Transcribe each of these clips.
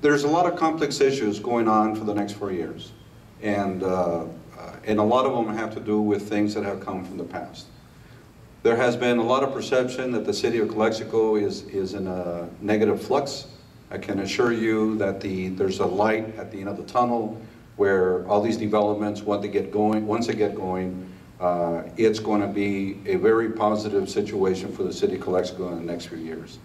there's a lot of complex issues going on for the next 4 years. And a lot of them have to do with things that have come from the past. There has been a lot of perception that the city of Calexico is in a negative flux. I can assure you that there's a light at the end of the tunnel where all these developments, once they get going, it's going to be a very positive situation for the city of Calexico in the next few years.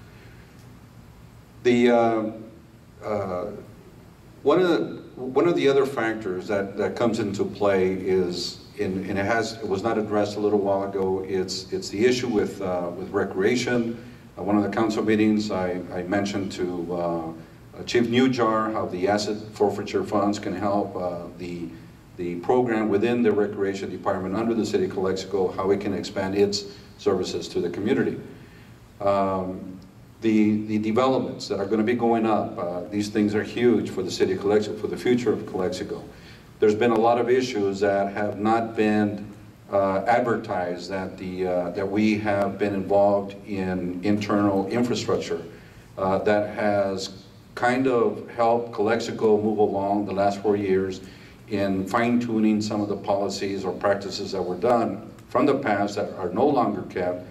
One of the other factors that comes into play is, and it was not addressed a little while ago, it's the issue with recreation. One of the council meetings, I mentioned to Chief Newjar how the asset forfeiture funds can help the program within the recreation department under the city of Calexico, how it can expand its services to the community. The developments that are going to be going up, these things are huge for the city of Calexico, for the future of Calexico. There's been a lot of issues that have not been advertised, that we have been involved in internal infrastructure that has kind of helped Calexico move along the last 4 years in fine-tuning some of the policies or practices that were done from the past that are no longer kept,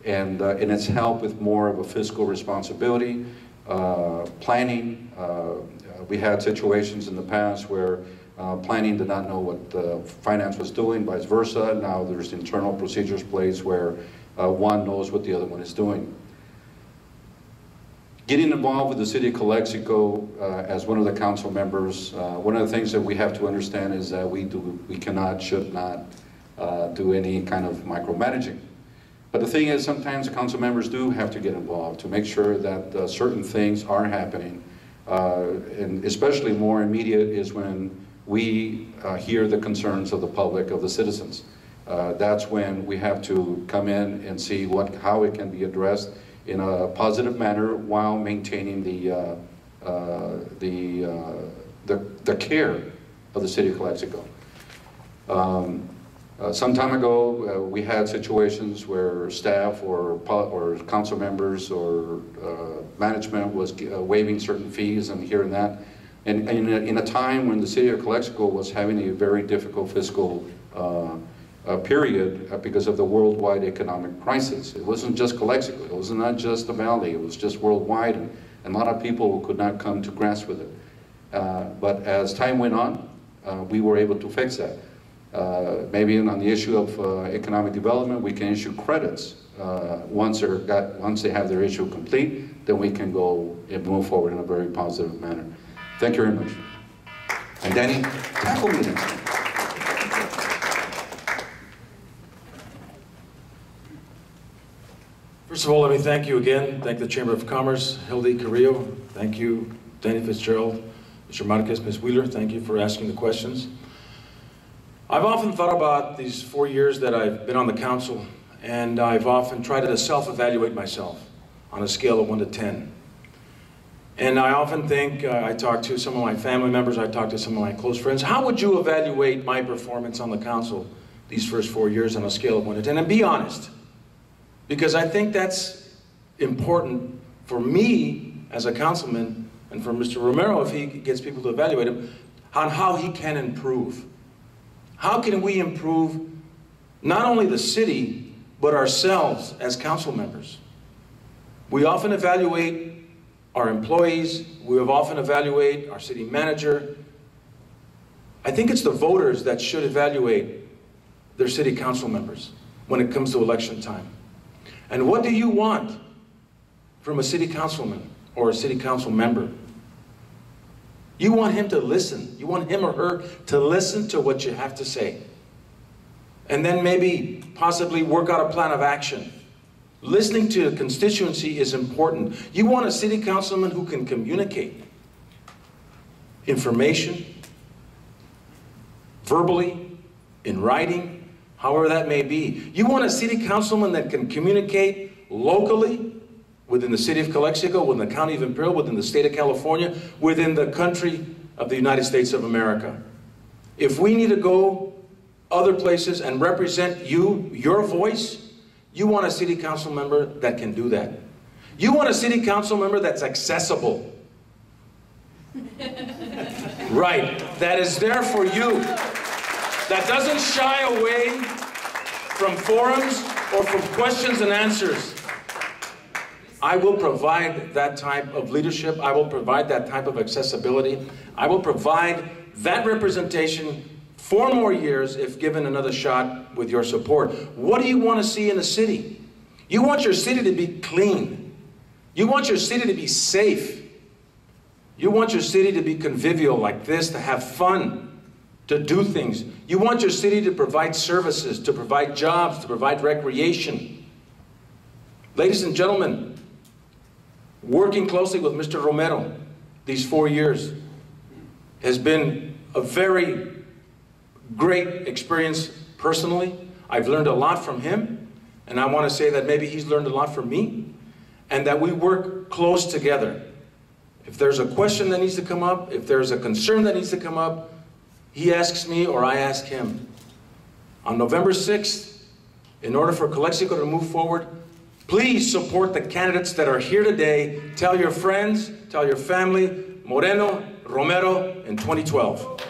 and it's helped with more of a fiscal responsibility, planning. We had situations in the past where planning did not know what finance was doing, vice versa. Now there's internal procedures placed where one knows what the other one is doing. Getting involved with the city of Calexico as one of the council members, one of the things that we have to understand is that we cannot, should not do any kind of micromanaging. But the thing is, sometimes council members do have to get involved to make sure that certain things are happening. And especially more immediate is when we hear the concerns of the public, of the citizens. That's when we have to come in and see how it can be addressed in a positive manner while maintaining the care of the city of Calexico. Some time ago, we had situations where staff or council members or management was waiving certain fees and here and that. And in a time when the city of Calexico was having a very difficult fiscal period because of the worldwide economic crisis. It wasn't just Calexico, it was not just the valley, it was just worldwide, and a lot of people could not come to grasp with it. But as time went on, we were able to fix that. Maybe on the issue of economic development, we can issue credits. Once they have their issue complete, then we can go and move forward in a very positive manner. Thank you very much. And Danny, tackle me next time. First of all, let me thank you again. Thank the Chamber of Commerce, Hildy Carrillo. Thank you, Danny Fitzgerald, Mr. Marquez, Ms. Wheeler. Thank you for asking the questions. I've often thought about these 4 years that I've been on the council, and I've often tried to self-evaluate myself on a scale of 1 to 10. And I often think, I talk to some of my family members, I talk to some of my close friends, how would you evaluate my performance on the council these first 4 years on a scale of 1 to 10? And be honest, because I think that's important for me as a councilman and for Mr. Romero if he gets people to evaluate him on how he can improve. How can we improve not only the city, but ourselves as council members? We often evaluate our employees, we often evaluate our city manager. I think it's the voters that should evaluate their city council members when it comes to election time. And what do you want from a city councilman or a city council member? You want him to listen. You want him or her to listen to what you have to say. And then maybe possibly work out a plan of action. Listening to a constituency is important. You want a city councilman who can communicate information, verbally, in writing, however that may be. You want a city councilman that can communicate locally, within the city of Calexico, within the county of Imperial, within the state of California, within the country of the United States of America. If we need to go other places and represent you, your voice, you want a city council member that can do that. You want a city council member that's accessible. Right, that is there for you. That doesn't shy away from forums or from questions and answers. I will provide that type of leadership. I will provide that type of accessibility. I will provide that representation 4 more years if given another shot with your support. What do you want to see in the city? You want your city to be clean. You want your city to be safe. You want your city to be convivial like this, to have fun, to do things. You want your city to provide services, to provide jobs, to provide recreation. Ladies and gentlemen, working closely with Mr. Romero these 4 years has been a very great experience personally. I've learned a lot from him, and I want to say that maybe he's learned a lot from me, and that we work close together. If there's a question that needs to come up, if there's a concern that needs to come up, he asks me or I ask him. On November 6th, in order for Calexico to move forward, please support the candidates that are here today. Tell your friends, tell your family, Moreno, Romero in 2012.